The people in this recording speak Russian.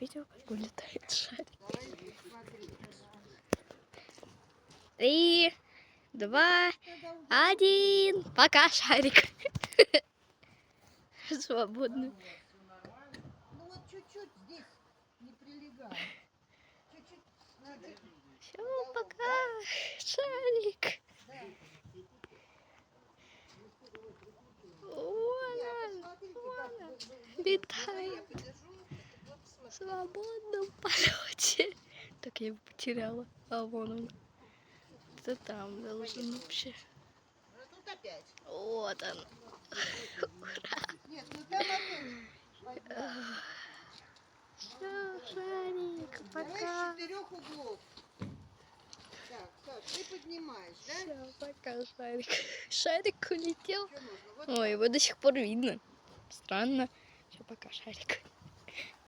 видео, как улетает шарик. Давай смотри. 3, 2, 1. Пока, шарик. Свободно. Ну вот чуть-чуть здесь не прилегай. Чуть-чуть надо. Все, пока, шарик. Да. Вуаля, вуаля. Летаем в свободном полете. Так, я его потеряла. А вон он. Это там должен вообще. Ну тут опять. Вот он. Ура. Нет, ну там опять. Все, шарик, Давай пока. с 4 углов. Так, Саш, ты поднимаешь, да? Все, пока, шарик. Шарик улетел. Что нужно? Вот Ой, так. его до сих пор видно. Странно. Все, пока, шарик.